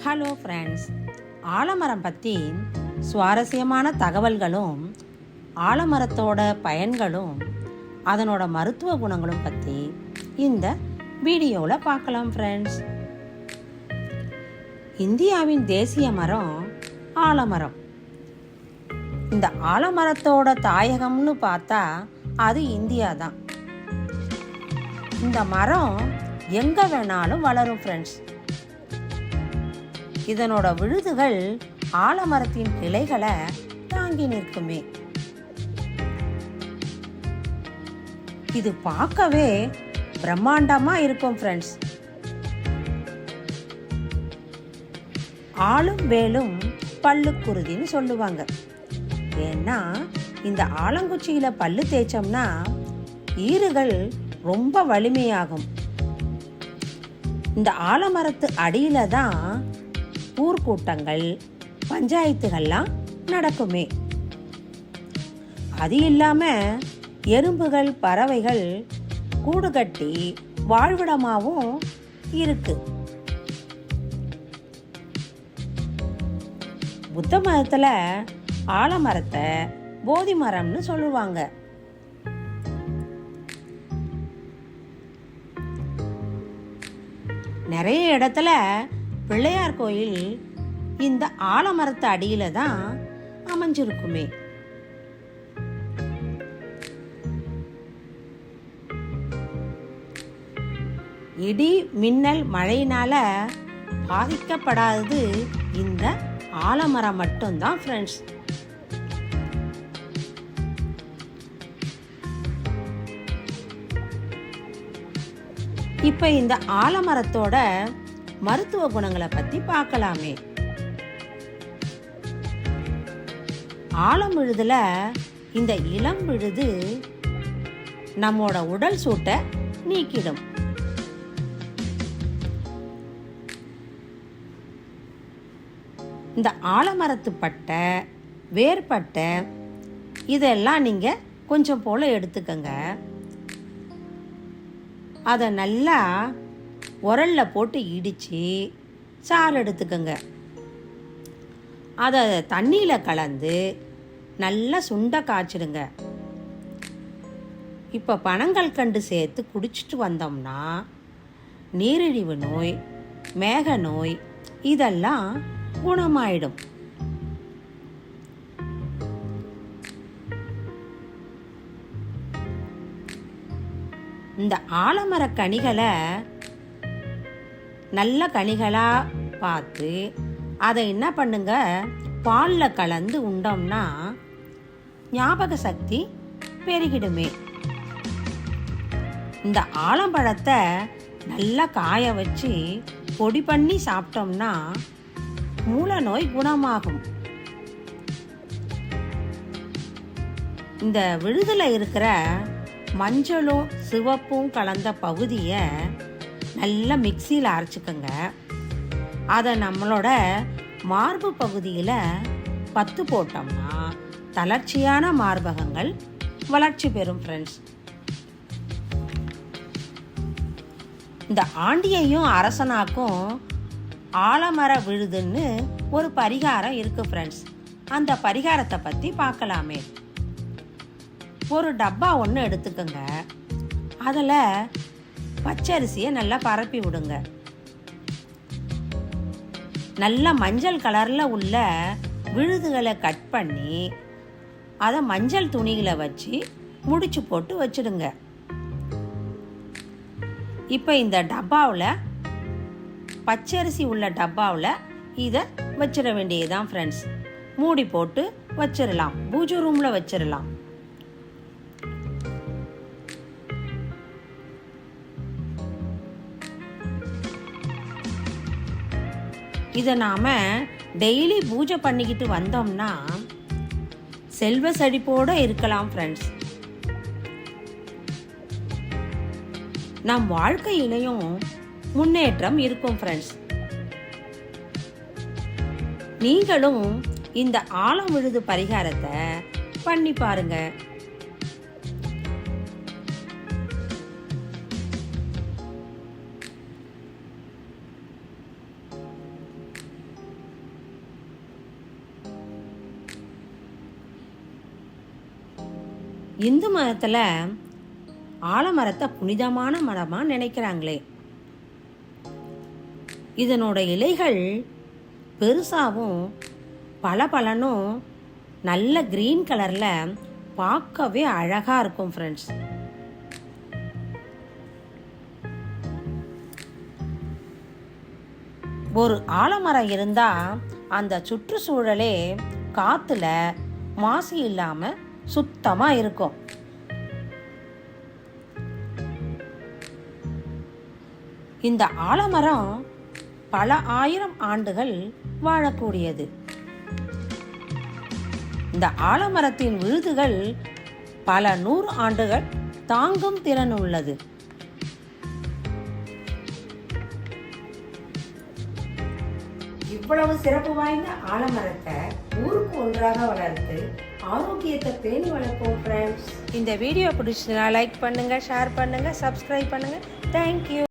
Hello friends, ஆலமரம் பற்றி சுவாரஸ்யமான தகவல்களும் ஆலமரத்தோட பயன்களும் அதனோட மருத்துவ குணங்களும் பற்றி இந்த வீடியோவில் பார்க்கலாம் ஃப்ரெண்ட்ஸ். இந்தியாவின் தேசிய மரம் ஆலமரம். இந்த ஆலமரத்தோட தாயகம்னு பார்த்தா அது இந்தியா தான். இந்த மரம் எங்கே வேணாலும் வளரும் ஃப்ரெண்ட்ஸ். இதனோட விழுதுகள் ஆலமரத்தின் கிளைகளை தாங்கி நிற்குமே. இது பார்க்கவே பிரம்மாண்டமா இருக்கும் ஃப்ரெண்ட்ஸ். ஆளும் வேலும் பல்லுக்குருதின்னு சொல்லுவாங்க. ஏன்னா இந்த ஆலங்குச்சியில பல்லு தேய்ச்சோம்னா ஈறுகள் ரொம்ப வலிமையாகும். இந்த ஆலமரத்து அடியில தான் ஊர்க்கூட்டங்கள், பஞ்சாயத்துகள்லாம் நடக்குமே. அது இல்லாம எறும்புகள், பறவைகள் கூடு கட்டி வாழ்விடமாகவும் இருக்கு. புத்த மதத்துல ஆலமரத்தை போதி மரம்னு சொல்லுவாங்க. நிறைய இடத்துல பிள்ளையார் கோயில் இந்த ஆலமரத்து அடியில தான் அமைஞ்சிருக்குமே. இடி மின்னல் மழையினால பாதிக்கப்படாதது இந்த ஆலமரம் மட்டும்தான் ஃப்ரெண்ட்ஸ். இப்ப இந்த ஆலமரத்தோட மருத்துவ குணங்களை பத்தி பார்க்கலாமே. ஆலம் விழுதுல இந்த இளம் விழுது நம்மோட உடல் சூட்டை நீக்கிடும். இந்த ஆலமரத்து பட்டை, வேர்பட்டை இதெல்லாம் நீங்க கொஞ்சம் போல எடுத்துக்கங்க. அதை நல்லா உரல்ல போட்டு இடித்து சாறு எடுத்துக்கங்க. அதை தண்ணியில் கலந்து நல்லா சுண்ட காய்ச்சிடுங்க. இப்போ பனங்கல்கண்டு சேர்த்து குடிச்சிட்டு வந்தோம்னா நீரிழிவு நோய், மேக நோய் இதெல்லாம் குணமாயிடும். இந்த ஆலமர கனிகளை நல்ல கனிகளாக பார்த்து அதை என்ன பண்ணுங்க, பாலில் கலந்து உண்டோம்னா ஞாபக சக்தி பெருகிடுமே. இந்த ஆலம்பழத்தை நல்லா காய வச்சு பொடி பண்ணி சாப்பிட்டோம்னா மூல நோய் குணமாகும். இந்த விழுதுல இருக்கிற மஞ்சளும் சிவப்பும் கலந்த பகுதியை நல்லா மிக்சியில் அரைச்சிக்கோங்க. அதை நம்மளோட மார்பு பகுதியில் பத்து போட்டோம்னா தளர்ச்சியான மார்பகங்கள் வளர்ச்சி பெறும் ஃப்ரெண்ட்ஸ். இந்த ஆண்டியையும் அரசனாக்கும் ஆலமர விழுதுன்னு ஒரு பரிகாரம் இருக்கு ஃப்ரெண்ட்ஸ். அந்த பரிகாரத்தை பற்றி பார்க்கலாமே. ஒரு டப்பா ஒன்று எடுத்துக்கோங்க. அதில் பச்சரிசியை நல்லா பரப்பி விடுங்க. நல்ல மஞ்சள் கலரில் உள்ள விழுதுகளை கட் பண்ணி அதை மஞ்சள் துணிகளை வச்சு முடிச்சு போட்டு வச்சிடுங்க. இப்போ இந்த டப்பாவில், பச்சரிசி உள்ள டப்பாவில் இதை வச்சிட வேண்டியதுதான் ஃப்ரெண்ட்ஸ். மூடி போட்டு வச்சிடலாம். பூஜை ரூமில் வச்சிடலாம். இதை நாம் டெய்லி பூஜை பண்ணிக்கிட்டு வந்தோம்னா செல்வ செழிப்போடு இருக்கலாம் ஃப்ரெண்ட்ஸ். நம் வாழ்க்கையிலையும் முன்னேற்றம் இருக்கும் ஃப்ரெண்ட்ஸ். நீங்களும் இந்த ஆலம் விழுது பரிகாரத்தை பண்ணி பாருங்க. இந்து மதத்தில் ஆலமரத்தை புனிதமான மரமாக நினைக்கிறாங்களே. இதனோட இலைகள் பெருசாகவும் பலபலனும் நல்ல கிரீன் கலரில் பார்க்கவே அழகாக இருக்கும் ஃப்ரெண்ட்ஸ். ஒரு ஆலமரம் இருந்தால் அந்த சுற்றுச்சூழலே காற்றுல மாசு இல்லாமல் சுத்தமாக இருக்கும். இந்த ஆலமரம் பல ஆயிரம் ஆண்டுகள் வாழக்கூடியது. இந்த ஆலமரத்தின் விழுதுகள் பல 100 ஆண்டுகள் தாங்கும் திறன் உள்ளது. இவ்வளவு சிறப்பு வாய்ந்த ஆலமரத்தை ஊருக்கு ஒன்றாக வளர்த்து ஆரோக்கியத்தை பேணி வளர்ப்போம் ஃப்ரெண்ட்ஸ். இந்த வீடியோ பிடிச்சதுன்னா லைக் பண்ணுங்க, ஷேர் பண்ணுங்க, சப்ஸ்கிரைப் பண்ணுங்க. தேங்க்யூ.